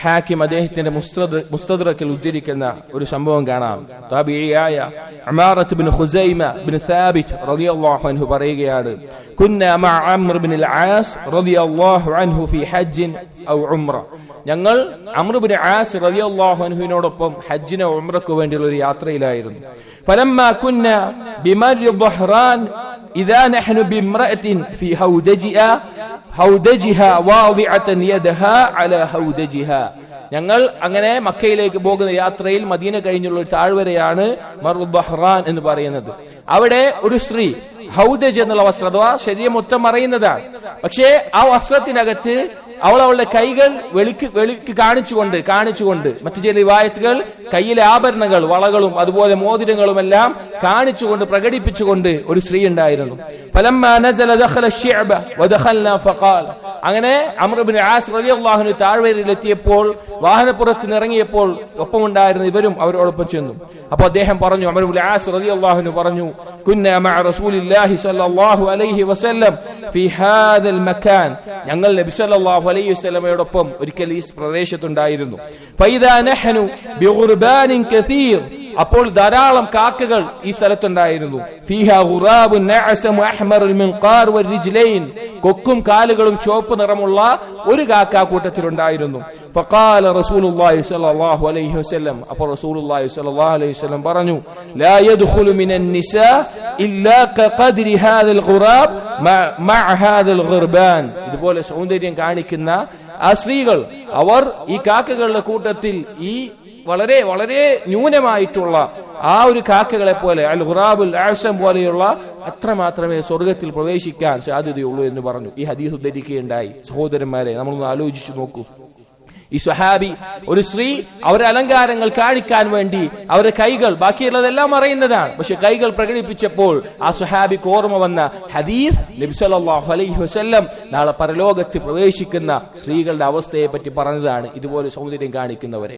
ഹാക്കിം അദ്ദേഹത്തിന്റെ മുസ്തദ്റക്കിൽ ഉദ്ധരിക്കുന്ന ഒരു സംഭവം കാണാം. താബിഈയായ ഉമാറത്ത് ബിൻ ഖുസൈമ ബിൻ സാബിത് റളിയല്ലാഹു അൻഹു പറയുകയാണ്, കുന്നാ മഅ അംർ ബിൻ അൽ-ആസ് റളിയല്ലാഹു അൻഹു ഫീ ഹജ്ജിൻ ഔ ഉംറ. ഞങ്ങൾ അംർ ബിൻ ആസ് റളിയല്ലാഹു അൻഹുവിനോടൊപ്പം ഹജ്ജിനോ ഉംറയ്ക്കോ വേണ്ടിയുള്ള ഒരു യാത്രയിലായിരുന്നു. ഫലമ്മാ കുന്നാ ബിമർരി ദ്ഹ്റാൻ ഇദാ നഹ്നു ബിംറഅത്തിൻ ഫീ ഹൗദജിഹാ വാദിഅതൻ യദഹാ അലാ ഹൗദജിഹാ. ഞങ്ങൾ അങ്ങനെ മക്കയിലേക്ക് പോകുന്ന യാത്രയിൽ മദീന കഴിഞ്ഞുള്ള ഒരു താഴ്വരയാണ് മർറു ദ്ഹ്റാൻ എന്ന് പറയുന്നത്. അവിടെ ഒരു സ്ത്രീ ഹൗദജ് എന്നുള്ള വസ്ത്രം അഥവാ ശരീരം മൊത്തം മറയുന്നതാണ്. പക്ഷേ ആ വസ്ത്രത്തിനകത്ത് അവളുടെ കൈകൾ വെളിക്ക് കാണിച്ചുകൊണ്ട് മറ്റു ചില റിവായത്തുകൾ കയ്യിലെ ആഭരണങ്ങൾ വളകളും അതുപോലെ മോതിരങ്ങളും എല്ലാം കാണിച്ചുകൊണ്ട് പ്രകടിപ്പിച്ചുകൊണ്ട് ഒരു സ്ത്രീ ഉണ്ടായിരുന്നു. അങ്ങനെ അംർ ഇബ്നു ആസ് റളിയല്ലാഹു അൻഹു താഴ്വരയിലെത്തിയപ്പോൾ വാഹനപ്പുറത്ത് ഇറങ്ങിയപ്പോൾ ഒപ്പമുണ്ടായിരുന്ന ഇവരും അവരോടൊപ്പം ചെന്നു. അപ്പോൾ അദ്ദേഹം പറഞ്ഞു, അംർ ഇബ്നു ആസ് റളിയല്ലാഹു അൻഹു പറഞ്ഞു, കുന്നാ മഅ റസൂലില്ലാഹി സ്വല്ലല്ലാഹു അലൈഹി വസല്ലം ഫീ ഹാദൽ മകാൻ. ഞങ്ങൾ നബി സല്ലല്ലാഹു അലൈഹി വസല്ലമയോടൊപ്പം ഒരിക്കൽ ഈ പ്രദേശത്തുണ്ടായിരുന്നു. ഫൈദാ നഹ്നു ബിഗുർബാനിൻ കസീർ. അപ്പോൾ ധാരാളം കാക്കകൾ ഈ സ്ഥലത്തുണ്ടായിരുന്നു. ഫീഹാ ഗുറാബുൻ നഅസം അഹ്മറുൽ മിൻഖാർ വൽരിജ്ലൈൻ. കൊക്കും കാലുകളും ചുവപ്പ് നിറമുള്ള ഒരു കാക്ക കൂട്ടത്തിലുണ്ടായിരുന്നു. ഫഖാല റസൂലുള്ളാഹി സ്വല്ലല്ലാഹു അലൈഹി വസല്ലം. അപ്പോൾ റസൂലുള്ളാഹി സ്വല്ലല്ലാഹു അലൈഹി വസല്ലം പറഞ്ഞു, ലാ യദ്ഖുലു മിനൻ നിസാ ഇല്ലാ കഖദ്രി ഹാദൽ ഗുറാബ് മഅ ഹാദൽ ഗുർബാൻ. ഇതുപോലെ സൗന്ദര്യം കാണിക്കുന്ന ആ സ്ത്രീകൾ അവർ ഈ കാക്കകളുടെ കൂട്ടത്തിൽ ഈ വളരെ വളരെ ന്യൂനമായിട്ടുള്ള ആ ഒരു കാക്കകളെ പോലെ അൽ ഖുറാബുൽ ആസം പോലെയുള്ള അത്ര മാത്രമേ സ്വർഗത്തിൽ പ്രവേശിക്കാൻ സാധ്യതയുള്ളൂ എന്ന് പറഞ്ഞു. ഈ ഹദീസ് ഉദ്ധരിക്കുകയുണ്ടായി. സഹോദരന്മാരെ, നമ്മളൊന്ന് ആലോചിച്ചു നോക്കൂ. ഈ സ്വഹാബി, ഒരു സ്ത്രീ അവരുടെ അലങ്കാരങ്ങൾ കാണിക്കാൻ വേണ്ടി അവരുടെ കൈകൾ, ബാക്കിയുള്ളതെല്ലാം അറിയുന്നതാണ്, പക്ഷെ കൈകൾ പ്രകടിപ്പിച്ചപ്പോൾ ആ സ്വഹാബിക്ക് ഓർമ്മ വന്ന ഹദീസ് നബി സല്ലല്ലാഹു അലൈഹി വസല്ലം നാളെ പരലോകത്ത് പ്രവേശിക്കുന്ന സ്ത്രീകളുടെ അവസ്ഥയെ പറ്റി പറഞ്ഞതാണ്. ഇതുപോലെ സൗന്ദര്യം കാണിക്കുന്നവരെ